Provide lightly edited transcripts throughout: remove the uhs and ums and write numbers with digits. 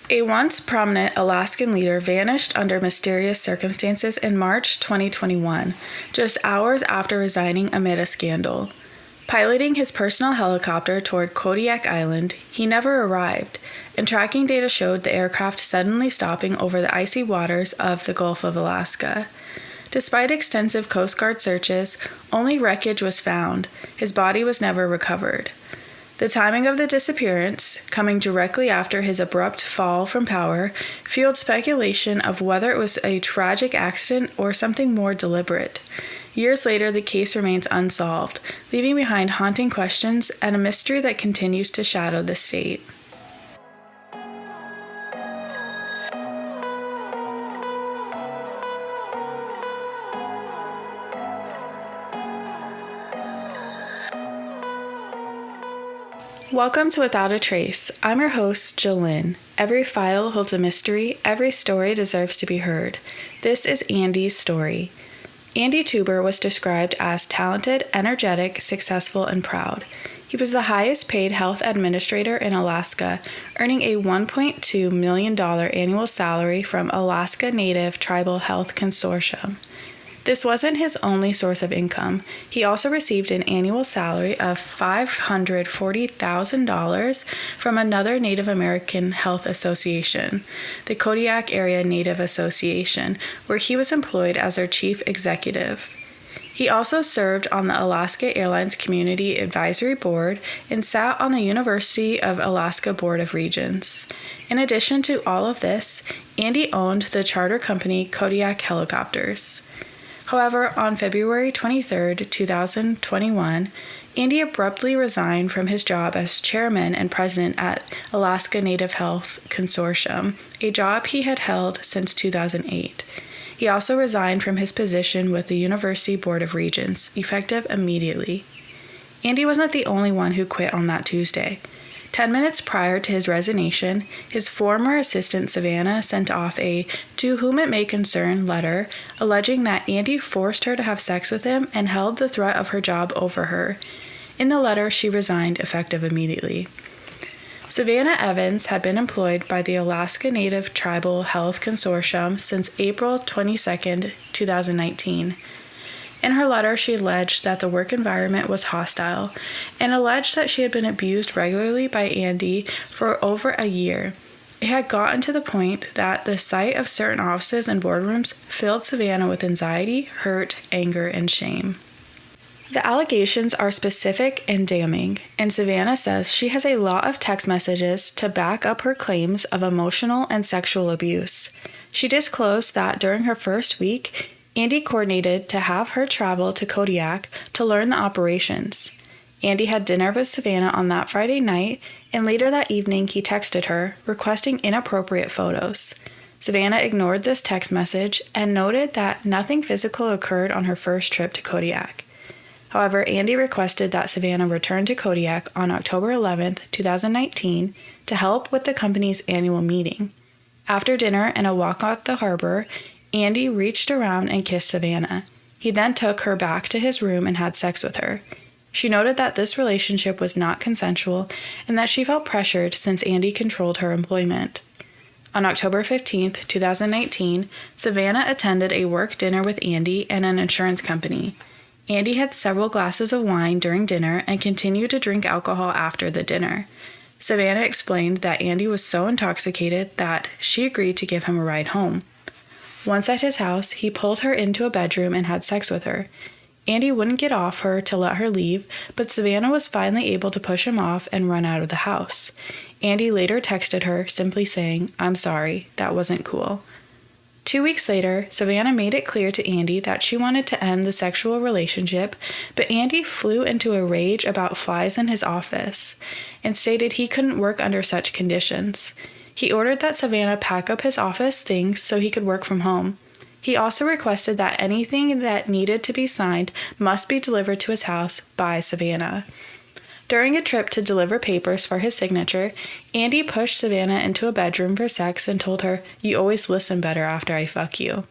A once prominent Alaskan leader vanished under mysterious circumstances in March 2021, just hours after resigning amid a scandal. Piloting his personal helicopter toward Kodiak Island, he never arrived, and tracking data showed the aircraft suddenly stopping over the icy waters of the Gulf of Alaska. Despite extensive Coast Guard searches, only wreckage was found. His body was never recovered. The timing of the disappearance, coming directly after his abrupt fall from power, fueled speculation of whether it was a tragic accident or something more deliberate. Years later, the case remains unsolved, leaving behind haunting questions and a mystery that continues to shadow the state. Welcome to Without a Trace. I'm your host, Jolynn. Every file holds a mystery. Every story deserves to be heard. This is Andy's story. Andy Teuber was described as talented, energetic, successful, and proud. He was the highest paid health administrator in Alaska, earning a $1.2 million annual salary from Alaska Native Tribal Health Consortium. This wasn't his only source of income. He also received an annual salary of $540,000 from another Native American health association, the Kodiak Area Native Association, where he was employed as their chief executive. He also served on the Alaska Airlines Community Advisory Board and sat on the University of Alaska Board of Regents. In addition to all of this, Andy owned the charter company Kodiak Helicopters. However, on February 23, 2021, Andy abruptly resigned from his job as chairman and president at Alaska Native Health Consortium, a job he had held since 2008. He also resigned from his position with the University Board of Regents, effective immediately. Andy wasn't the only one who quit on that Tuesday. 10 minutes prior to his resignation, his former assistant Savannah sent off a "to whom it may concern" letter alleging that Andy forced her to have sex with him and held the threat of her job over her. In the letter, she resigned effective immediately. Savannah Evans had been employed by the Alaska Native Tribal Health Consortium since April 22, 2019. In her letter, she alleged that the work environment was hostile and alleged that she had been abused regularly by Andy for over a year. It had gotten to the point that the sight of certain offices and boardrooms filled Savannah with anxiety, hurt, anger, and shame. The allegations are specific and damning, and Savannah says she has a lot of text messages to back up her claims of emotional and sexual abuse. She disclosed that during her first week, Andy coordinated to have her travel to Kodiak to learn the operations. Andy had dinner with Savannah on that Friday night, and later that evening he texted her, requesting inappropriate photos. Savannah ignored this text message and noted that nothing physical occurred on her first trip to Kodiak. However, Andy requested that Savannah return to Kodiak on October 11, 2019, to help with the company's annual meeting. After dinner and a walk at the harbor, Andy reached around and kissed Savannah. He then took her back to his room and had sex with her. She noted that this relationship was not consensual and that she felt pressured since Andy controlled her employment. On October 15, 2019, Savannah attended a work dinner with Andy and an insurance company. Andy had several glasses of wine during dinner and continued to drink alcohol after the dinner. Savannah explained that Andy was so intoxicated that she agreed to give him a ride home. Once at his house, he pulled her into a bedroom and had sex with her. Andy wouldn't get off her to let her leave, but Savannah was finally able to push him off and run out of the house. Andy later texted her, simply saying, "I'm sorry, that wasn't cool." 2 weeks later, Savannah made it clear to Andy that she wanted to end the sexual relationship, but Andy flew into a rage about flies in his office and stated he couldn't work under such conditions. He ordered that Savannah pack up his office things so he could work from home. He also requested that anything that needed to be signed must be delivered to his house by Savannah. During a trip to deliver papers for his signature, Andy pushed Savannah into a bedroom for sex and told her, "You always listen better after I fuck you."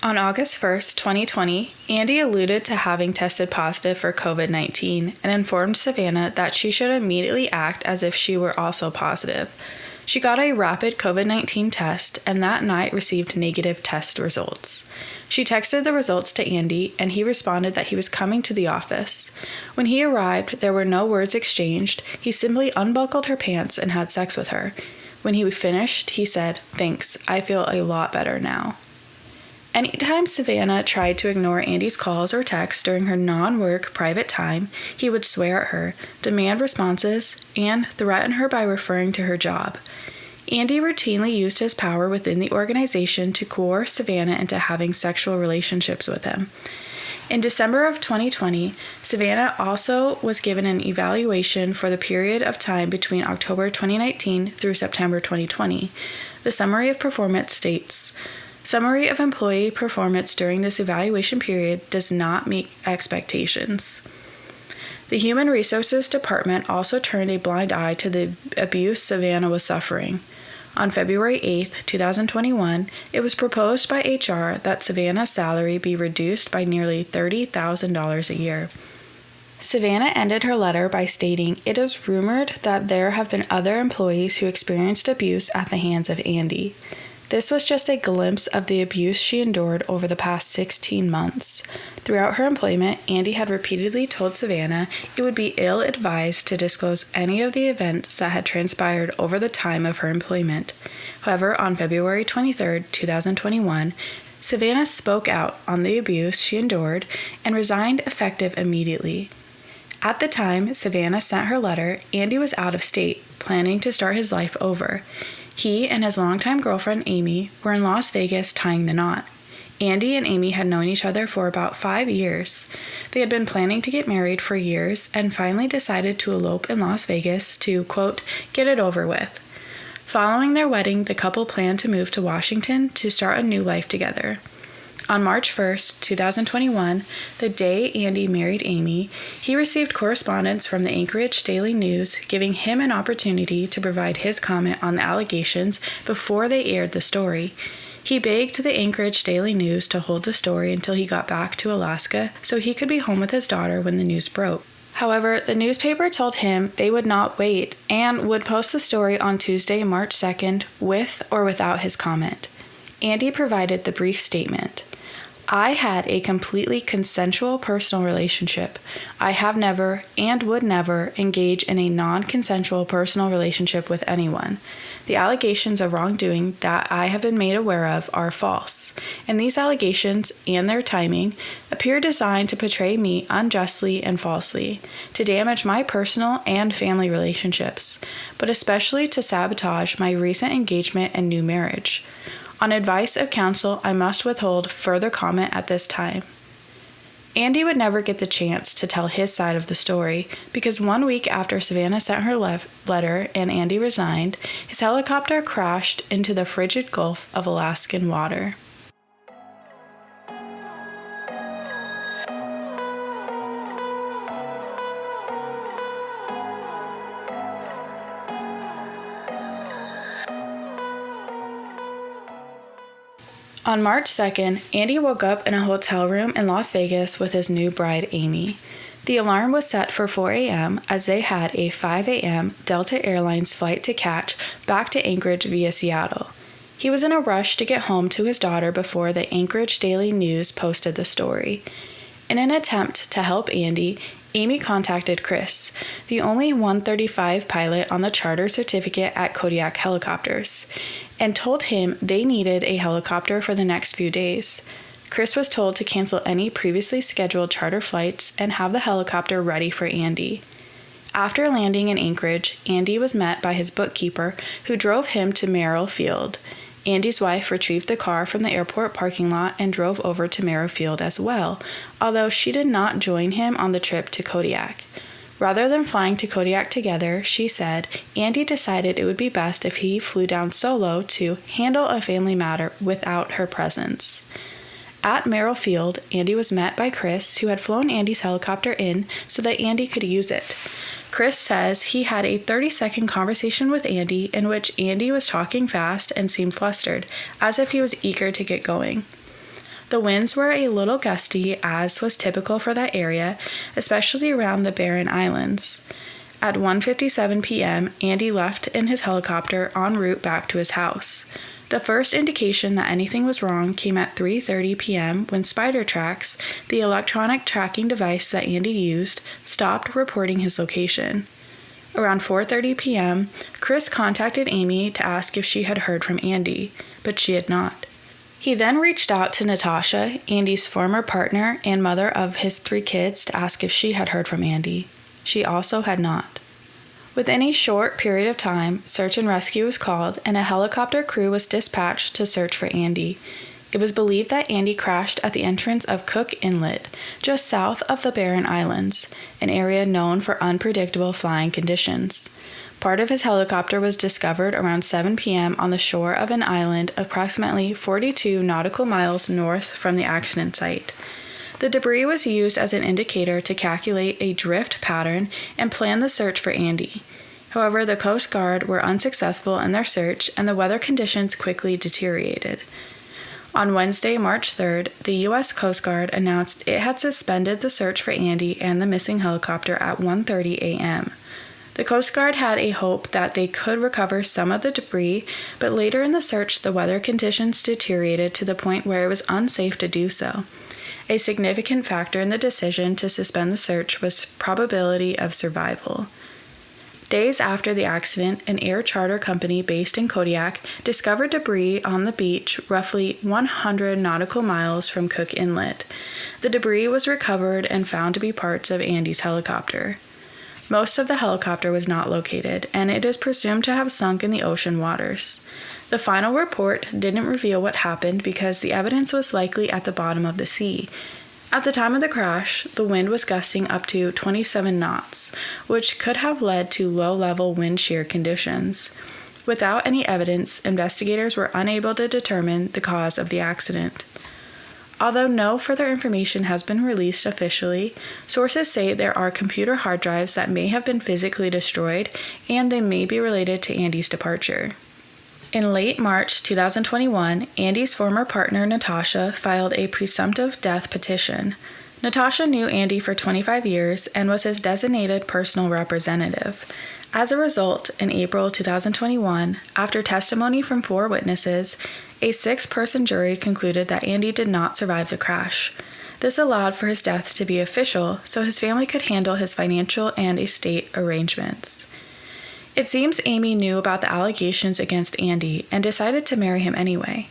On August 1st, 2020, Andy alluded to having tested positive for COVID-19 and informed Savannah that she should immediately act as if she were also positive. She got a rapid COVID-19 test and that night received negative test results. She texted the results to Andy, and he responded that he was coming to the office. When he arrived, there were no words exchanged. He simply unbuckled her pants and had sex with her. When he finished, he said, "Thanks, I feel a lot better now." Anytime Savannah tried to ignore Andy's calls or texts during her non-work private time, he would swear at her, demand responses, and threaten her by referring to her job. Andy routinely used his power within the organization to coerce Savannah into having sexual relationships with him. In December of 2020, Savannah also was given an evaluation for the period of time between October 2019 through September 2020. The summary of performance states, "Summary of employee performance during this evaluation period does not meet expectations." The Human Resources Department also turned a blind eye to the abuse Savannah was suffering. On February 8, 2021, it was proposed by HR that Savannah's salary be reduced by nearly $30,000 a year. Savannah ended her letter by stating, "It is rumored that there have been other employees who experienced abuse at the hands of Andy." This was just a glimpse of the abuse she endured over the past 16 months. Throughout her employment, Andy had repeatedly told Savannah it would be ill-advised to disclose any of the events that had transpired over the time of her employment. However, on February 23, 2021, Savannah spoke out on the abuse she endured and resigned effective immediately. At the time Savannah sent her letter, Andy was out of state, planning to start his life over. He and his longtime girlfriend, Amy, were in Las Vegas tying the knot. Andy and Amy had known each other for about 5 years. They had been planning to get married for years and finally decided to elope in Las Vegas to, quote, "get it over with." Following their wedding, the couple planned to move to Washington to start a new life together. On March 1, 2021, the day Andy married Amy, he received correspondence from the Anchorage Daily News giving him an opportunity to provide his comment on the allegations before they aired the story. He begged the Anchorage Daily News to hold the story until he got back to Alaska so he could be home with his daughter when the news broke. However, the newspaper told him they would not wait and would post the story on Tuesday, March 2nd, with or without his comment. Andy provided the brief statement. "I had a completely consensual personal relationship. I have never and would never engage in a non-consensual personal relationship with anyone. The allegations of wrongdoing that I have been made aware of are false, and these allegations and their timing appear designed to portray me unjustly and falsely, to damage my personal and family relationships, but especially to sabotage my recent engagement and new marriage. On advice of counsel, I must withhold further comment at this time." Andy would never get the chance to tell his side of the story because 1 week after Savannah sent her letter and Andy resigned, his helicopter crashed into the frigid Gulf of Alaskan water. On March 2nd, Andy woke up in a hotel room in Las Vegas with his new bride, Amy. The alarm was set for 4 a.m. as they had a 5 a.m. Delta Airlines flight to catch back to Anchorage via Seattle. He was in a rush to get home to his daughter before the Anchorage Daily News posted the story. In an attempt to help Andy, Amy contacted Chris, the only 135 pilot on the charter certificate at Kodiak Helicopters, and told him they needed a helicopter for the next few days. Chris was told to cancel any previously scheduled charter flights and have the helicopter ready for Andy. After landing in Anchorage, Andy was met by his bookkeeper, who drove him to Merrill Field. Andy's wife retrieved the car from the airport parking lot and drove over to Merrill Field as well, although she did not join him on the trip to Kodiak. Rather than flying to Kodiak together, she said, Andy decided it would be best if he flew down solo to handle a family matter without her presence. At Merrill Field, Andy was met by Chris, who had flown Andy's helicopter in so that Andy could use it. Chris says he had a 30-second conversation with Andy in which Andy was talking fast and seemed flustered, as if he was eager to get going. The winds were a little gusty, as was typical for that area, especially around the Barren Islands. At 1:57 p.m., Andy left in his helicopter en route back to his house. The first indication that anything was wrong came at 3:30 p.m. when Spider Tracks, the electronic tracking device that Andy used, stopped reporting his location. Around 4:30 p.m., Chris contacted Amy to ask if she had heard from Andy, but she had not. He then reached out to Natasha, Andy's former partner and mother of his 3 kids, to ask if she had heard from Andy. She also had not. Within a short period of time, search and rescue was called and a helicopter crew was dispatched to search for Andy. It was believed that Andy crashed at the entrance of Cook Inlet, just south of the Barren Islands, an area known for unpredictable flying conditions. Part of his helicopter was discovered around 7 p.m. on the shore of an island approximately 42 nautical miles north from the accident site. The debris was used as an indicator to calculate a drift pattern and plan the search for Andy. However, the Coast Guard were unsuccessful in their search and the weather conditions quickly deteriorated. On Wednesday, March 3rd, the U.S. Coast Guard announced it had suspended the search for Andy and the missing helicopter at 1:30 a.m. The Coast Guard had a hope that they could recover some of the debris, but later in the search, the weather conditions deteriorated to the point where it was unsafe to do so. A significant factor in the decision to suspend the search was probability of survival. Days after the accident, an air charter company based in Kodiak discovered debris on the beach roughly 100 nautical miles from Cook Inlet. The debris was recovered and found to be parts of Andy's helicopter. Most of the helicopter was not located, and it is presumed to have sunk in the ocean waters. The final report didn't reveal what happened because the evidence was likely at the bottom of the sea. At the time of the crash, the wind was gusting up to 27 knots, which could have led to low-level wind shear conditions. Without any evidence, investigators were unable to determine the cause of the accident. Although no further information has been released officially, sources say there are computer hard drives that may have been physically destroyed, and they may be related to Andy's departure. In late March 2021, Andy's former partner Natasha filed a presumptive death petition. Natasha knew Andy for 25 years and was his designated personal representative. As a result, in April 2021, after testimony from 4 witnesses, a 6-person jury concluded that Andy did not survive the crash. This allowed for his death to be official so his family could handle his financial and estate arrangements. It seems Amy knew about the allegations against Andy and decided to marry him anyway.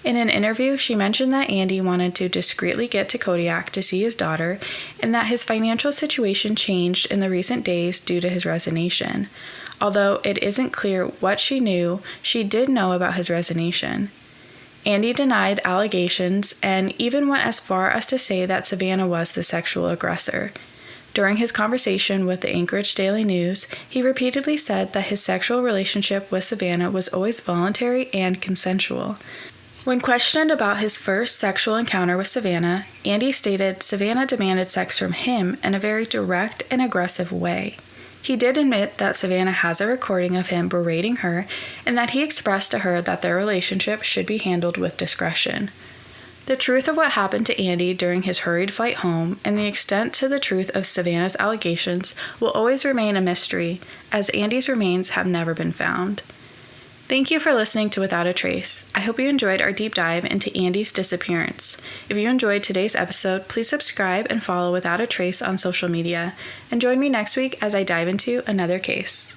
In an interview, she mentioned that Andy wanted to discreetly get to Kodiak to see his daughter and that his financial situation changed in the recent days due to his resignation. Although it isn't clear what she knew, she did know about his resignation. Andy denied allegations and even went as far as to say that Savannah was the sexual aggressor. During his conversation with the Anchorage Daily News, he repeatedly said that his sexual relationship with Savannah was always voluntary and consensual. When questioned about his first sexual encounter with Savannah, Andy stated Savannah demanded sex from him in a very direct and aggressive way. He did admit that Savannah has a recording of him berating her and that he expressed to her that their relationship should be handled with discretion. The truth of what happened to Andy during his hurried flight home and the extent to the truth of Savannah's allegations will always remain a mystery, as Andy's remains have never been found. Thank you for listening to Without a Trace. I hope you enjoyed our deep dive into Andy's disappearance. If you enjoyed today's episode, please subscribe and follow Without a Trace on social media, and join me next week as I dive into another case.